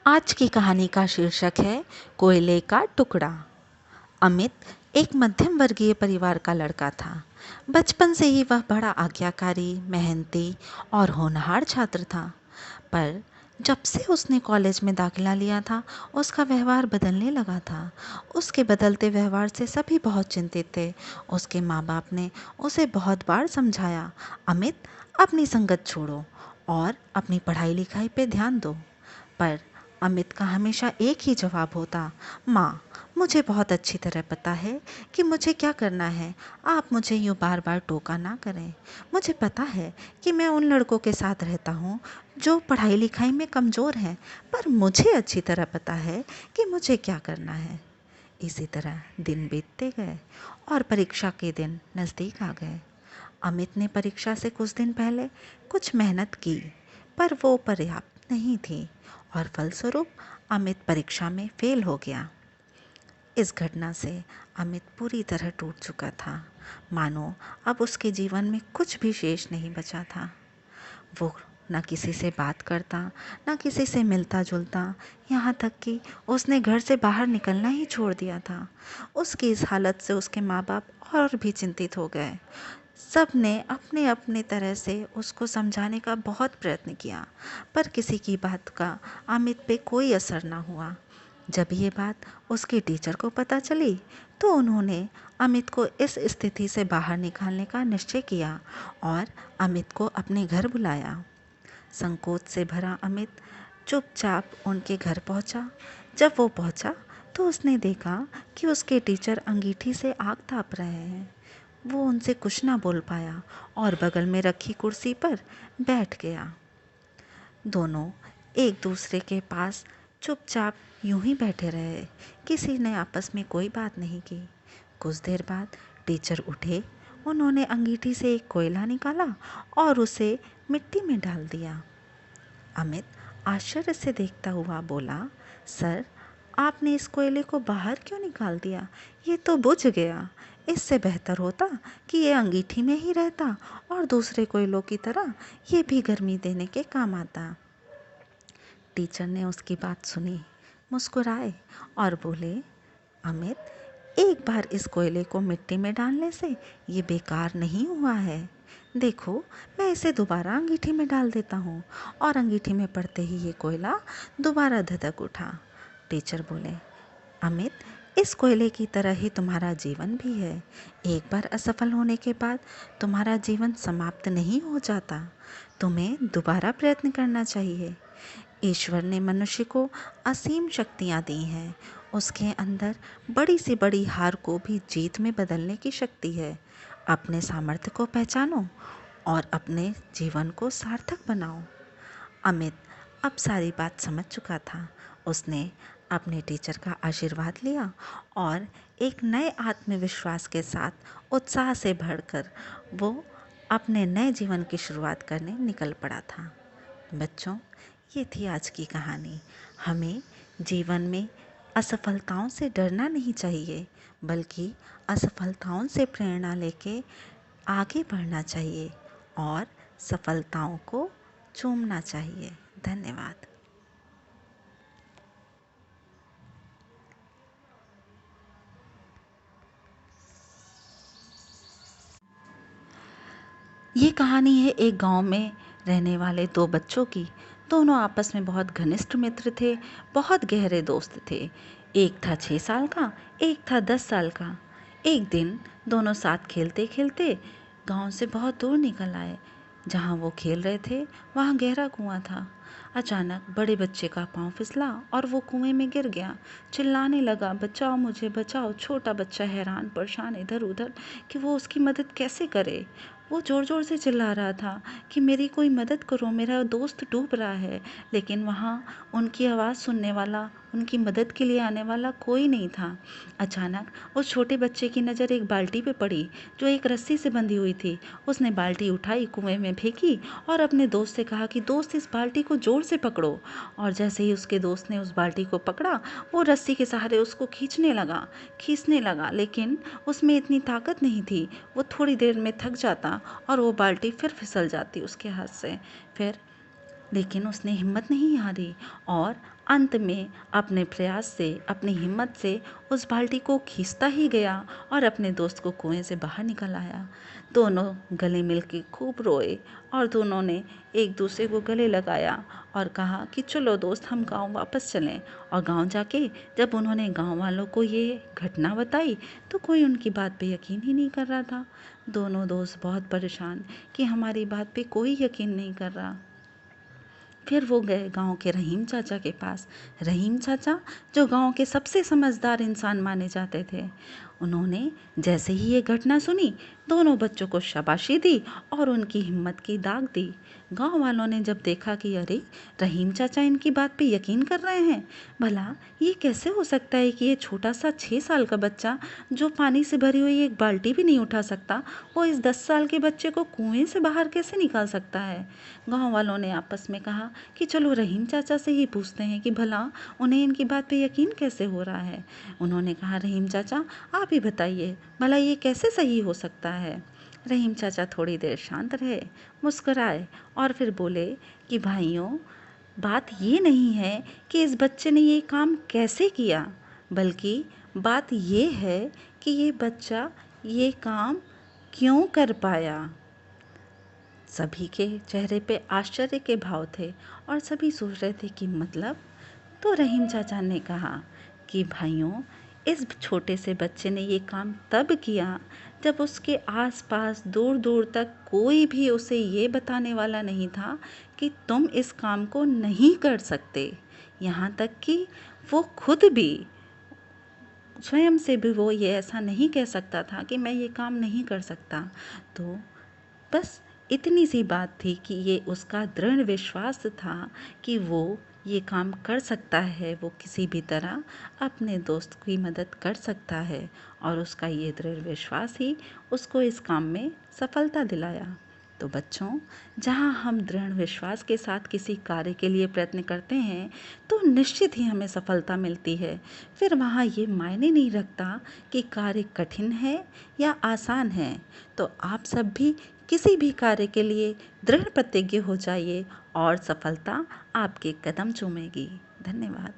आज की कहानी का शीर्षक है कोयले का टुकड़ा। अमित एक मध्यम वर्गीय परिवार का लड़का था। बचपन से ही वह बड़ा आज्ञाकारी, मेहनती और होनहार छात्र था। पर जब से उसने कॉलेज में दाखिला लिया था, उसका व्यवहार बदलने लगा था। उसके बदलते व्यवहार से सभी बहुत चिंतित थे। उसके माँ बाप ने उसे बहुत बार समझाया, अमित अपनी संगत छोड़ो और अपनी पढ़ाई लिखाई पे ध्यान दो। पर अमित का हमेशा एक ही जवाब होता, माँ, मुझे बहुत अच्छी तरह पता है कि मुझे क्या करना है। आप मुझे यूँ बार बार टोका ना करें। मुझे पता है कि मैं उन लड़कों के साथ रहता हूँ जो पढ़ाई लिखाई में कमज़ोर हैं, पर मुझे अच्छी तरह पता है कि मुझे क्या करना है। इसी तरह दिन बीतते गए और परीक्षा के दिन नज़दीक आ गए। अमित ने परीक्षा से कुछ दिन पहले कुछ मेहनत की, पर वो पर्याप्त नहीं थी और फलस्वरूप अमित परीक्षा में फेल हो गया। इस घटना से अमित पूरी तरह टूट चुका था, मानो अब उसके जीवन में कुछ भी शेष नहीं बचा था। वो न किसी से बात करता, न किसी से मिलता जुलता, यहाँ तक कि उसने घर से बाहर निकलना ही छोड़ दिया था। उसकी इस हालत से उसके माँ बाप और भी चिंतित हो गए। सब ने अपने अपने तरह से उसको समझाने का बहुत प्रयत्न किया, पर किसी की बात का अमित पे कोई असर ना हुआ। जब ये बात उसके टीचर को पता चली, तो उन्होंने अमित को इस स्थिति से बाहर निकालने का निश्चय किया और अमित को अपने घर बुलाया। संकोच से भरा अमित चुपचाप उनके घर पहुंचा। जब वो पहुंचा, तो उसने देखा कि उसके टीचर अंगीठी से आग ताप रहे हैं। वो उनसे कुछ ना बोल पाया और बगल में रखी कुर्सी पर बैठ गया। दोनों एक दूसरे के पास चुपचाप यूं ही बैठे रहे। किसी ने आपस में कोई बात नहीं की। कुछ देर बाद टीचर उठे। उन्होंने अंगीठी से एक कोयला निकाला और उसे मिट्टी में डाल दिया। अमित आश्चर्य से देखता हुआ बोला, सर, आपने इस कोयले को बाहर क्यों निकाल दिया? ये तो बुझ गया। इससे बेहतर होता कि ये अंगीठी में ही रहता और दूसरे कोयलों की तरह ये भी गर्मी देने के काम आता। टीचर ने उसकी बात सुनी, मुस्कुराए और बोले, अमित, एक बार इस कोयले को मिट्टी में डालने से ये बेकार नहीं हुआ है। देखो, मैं इसे दोबारा अंगीठी में डाल देता हूँ। और अंगीठी में पड़ते ही ये कोयला दोबारा धधक उठा। टीचर बोले, अमित, इस कोयले की तरह ही तुम्हारा जीवन भी है। एक बार असफल होने के बाद तुम्हारा जीवन समाप्त नहीं हो जाता। तुम्हें दोबारा प्रयत्न करना चाहिए। ईश्वर ने मनुष्य को असीम शक्तियाँ दी हैं। उसके अंदर बड़ी से बड़ी हार को भी जीत में बदलने की शक्ति है। अपने सामर्थ्य को पहचानो और अपने जीवन को सार्थक बनाओ। अमित अब सारी बात समझ चुका था। उसने अपने टीचर का आशीर्वाद लिया और एक नए आत्मविश्वास के साथ उत्साह से भरकर वो अपने नए जीवन की शुरुआत करने निकल पड़ा था। बच्चों, ये थी आज की कहानी। हमें जीवन में असफलताओं से डरना नहीं चाहिए, बल्कि असफलताओं से प्रेरणा लेके आगे बढ़ना चाहिए और सफलताओं को चूमना चाहिए। धन्यवाद। ये कहानी है एक गांव में रहने वाले दो बच्चों की। दोनों आपस में बहुत घनिष्ठ मित्र थे, बहुत गहरे दोस्त थे। एक था 6 साल का, एक था 10 साल का। एक दिन दोनों साथ खेलते खेलते गांव से बहुत दूर निकल आए। जहाँ वो खेल रहे थे, वहाँ गहरा कुआं था। अचानक बड़े बच्चे का पाँव फिसला और वो कुएं में गिर गया। चिल्लाने लगा, बचाओ मुझे बचाओ। छोटा बच्चा हैरान परेशान इधर उधर कि वो उसकी मदद कैसे करे। वो ज़ोर ज़ोर से चिल्ला रहा था कि मेरी कोई मदद करो, मेरा दोस्त डूब रहा है। लेकिन वहाँ उनकी आवाज़ सुनने वाला, उनकी मदद के लिए आने वाला कोई नहीं था। अचानक उस छोटे बच्चे की नज़र एक बाल्टी पे पड़ी जो एक रस्सी से बंधी हुई थी। उसने बाल्टी उठाई, कुएं में फेंकी और अपने दोस्त से कहा कि दोस्त, इस बाल्टी को ज़ोर से पकड़ो। और जैसे ही उसके दोस्त ने उस बाल्टी को पकड़ा, वो रस्सी के सहारे उसको खींचने लगा, लेकिन उसमें इतनी ताकत नहीं थी। वो थोड़ी देर में थक जाता और वो बाल्टी फिर फिसल जाती उसके हाथ से। फिर लेकिन उसने हिम्मत नहीं हारी और अंत में अपने प्रयास से, अपनी हिम्मत से उस बाल्टी को खींचता ही गया और अपने दोस्त को कुएं से बाहर निकल आया। दोनों गले मिल के खूब रोए और दोनों ने एक दूसरे को गले लगाया और कहा कि चलो दोस्त, हम गांव वापस चलें। और गांव जाके जब उन्होंने गांव वालों को ये घटना बताई तो कोई उनकी बात पे यकीन ही नहीं कर रहा था। दोनों दोस्त बहुत परेशान कि हमारी बात पे कोई यकीन नहीं कर रहा। फिर वो गए गांव के रहीम चाचा के पास। रहीम चाचा, जो गांव के सबसे समझदार इंसान माने जाते थे, उन्होंने जैसे ही ये घटना सुनी दोनों बच्चों को शाबाशी दी और उनकी हिम्मत की दाग दी। गांव वालों ने जब देखा कि अरे, रहीम चाचा इनकी बात पे यकीन कर रहे हैं, भला ये कैसे हो सकता है कि ये छोटा सा 6 साल का बच्चा जो पानी से भरी हुई एक बाल्टी भी नहीं उठा सकता, वो इस 10 साल के बच्चे को कुएं से बाहर कैसे निकाल सकता है। गांव वालों ने आपस में कहा कि चलो रहीम चाचा से ही पूछते हैं कि भला उन्हें इनकी बात पे यकीन कैसे हो रहा है। उन्होंने कहा, रहीम चाचा आप ही बताइए, भला ये कैसे सही हो सकता है। रहीम चाचा थोड़ी देर शांत रहे, मुस्कुराए और फिर बोले कि भाइयों, बात ये नहीं है कि इस बच्चे ने ये काम कैसे किया, बल्कि बात ये है कि ये बच्चा ये काम क्यों कर पाया। सभी के चेहरे पे आश्चर्य के भाव थे और सभी सोच रहे थे कि मतलब। तो रहीम चाचा ने कहा कि भाइयों, इस छोटे से बच्चे ने ये काम तब किया जब उसके आसपास दूर दूर तक कोई भी उसे ये बताने वाला नहीं था कि तुम इस काम को नहीं कर सकते। यहाँ तक कि वो खुद भी स्वयं से भी वो ये ऐसा नहीं कह सकता था कि मैं ये काम नहीं कर सकता। तो बस इतनी सी बात थी कि ये उसका दृढ़ विश्वास था कि वो ये काम कर सकता है, वो किसी भी तरह अपने दोस्त की मदद कर सकता है और उसका ये दृढ़ विश्वास ही उसको इस काम में सफलता दिलाया। तो बच्चों, जहाँ हम दृढ़ विश्वास के साथ किसी कार्य के लिए प्रयत्न करते हैं तो निश्चित ही हमें सफलता मिलती है। फिर वहाँ ये मायने नहीं रखता कि कार्य कठिन है या आसान है। तो आप सब भी किसी भी कार्य के लिए दृढ़ प्रतिज्ञ हो जाइए और सफलता आपके कदम चूमेगी। धन्यवाद।